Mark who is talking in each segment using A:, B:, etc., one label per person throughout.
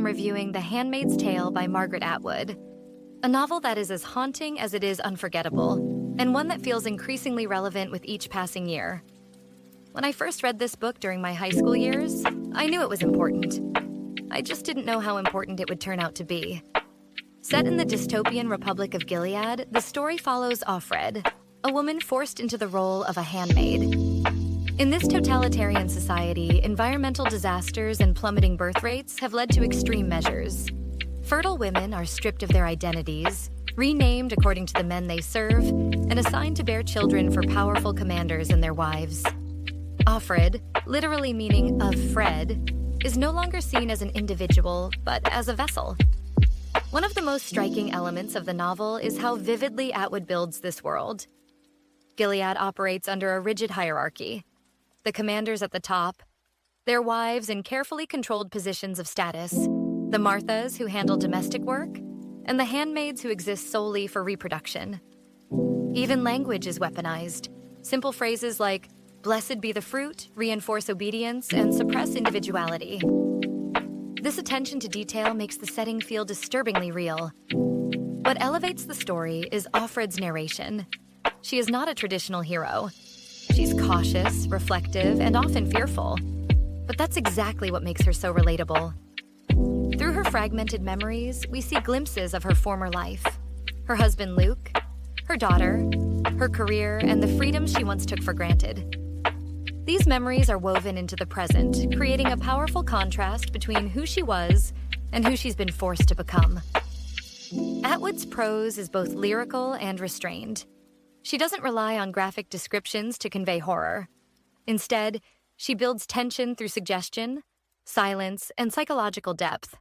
A: I'm reviewing The Handmaid's Tale by Margaret Atwood, a novel that is as haunting as it is unforgettable, and one that feels increasingly relevant with each passing year. When I first read this book during my high school years, I knew it was important. I just didn't know how important it would turn out to be. Set in the dystopian Republic of Gilead, the story follows Offred, a woman forced into the role of a handmaid. In this totalitarian society, environmental disasters and plummeting birth rates have led to extreme measures. Fertile women are stripped of their identities, renamed according to the men they serve, and assigned to bear children for powerful commanders and their wives. Offred, literally meaning of Fred, is no longer seen as an individual, but as a vessel. One of the most striking elements of the novel is how vividly Atwood builds this world. Gilead operates under a rigid hierarchy. The commanders at the top, their wives in carefully controlled positions of status, the Marthas who handle domestic work, and the handmaids who exist solely for reproduction. Even language is weaponized. Simple phrases like, "Blessed be the fruit," reinforce obedience and suppress individuality. This attention to detail makes the setting feel disturbingly real. What elevates the story is Offred's narration. She is not a traditional hero. She's cautious, reflective, and often fearful. But that's exactly what makes her so relatable. Through her fragmented memories, we see glimpses of her former life. Her husband Luke, her daughter, her career, and the freedom she once took for granted. These memories are woven into the present, creating a powerful contrast between who she was and who she's been forced to become. Atwood's prose is both lyrical and restrained. She doesn't rely on graphic descriptions to convey horror. Instead, she builds tension through suggestion, silence, and psychological depth.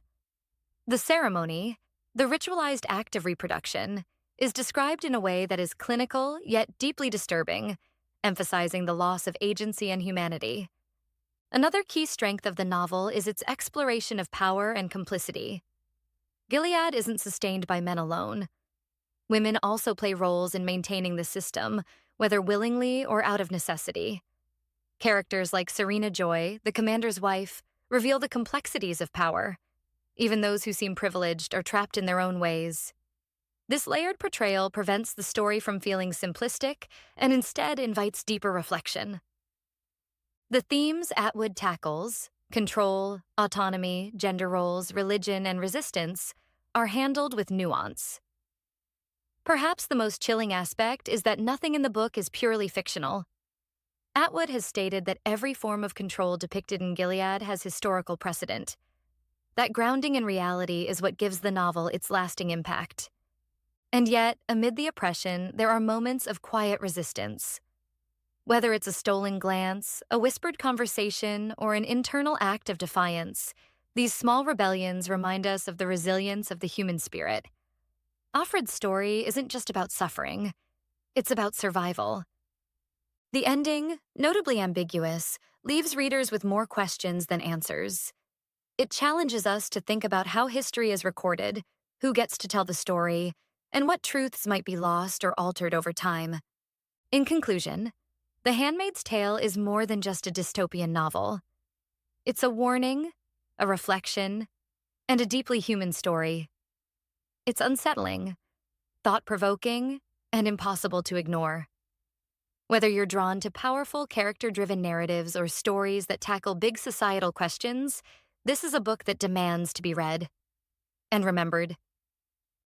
A: The ceremony, the ritualized act of reproduction, is described in a way that is clinical yet deeply disturbing, emphasizing the loss of agency and humanity. Another key strength of the novel is its exploration of power and complicity. Gilead isn't sustained by men alone. Women also play roles in maintaining the system, whether willingly or out of necessity. Characters like Serena Joy, the commander's wife, reveal the complexities of power. Even those who seem privileged are trapped in their own ways. This layered portrayal prevents the story from feeling simplistic and instead invites deeper reflection. The themes Atwood tackles, control, autonomy, gender roles, religion, and resistance, are handled with nuance. Perhaps the most chilling aspect is that nothing in the book is purely fictional. Atwood has stated that every form of control depicted in Gilead has historical precedent. That grounding in reality is what gives the novel its lasting impact. And yet, amid the oppression, there are moments of quiet resistance. Whether it's a stolen glance, a whispered conversation, or an internal act of defiance, these small rebellions remind us of the resilience of the human spirit. Offred's story isn't just about suffering, it's about survival. The ending, notably ambiguous, leaves readers with more questions than answers. It challenges us to think about how history is recorded, who gets to tell the story, and what truths might be lost or altered over time. In conclusion, The Handmaid's Tale is more than just a dystopian novel. It's a warning, a reflection, and a deeply human story. It's unsettling, thought-provoking, and impossible to ignore. Whether you're drawn to powerful, character-driven narratives or stories that tackle big societal questions, this is a book that demands to be read and remembered.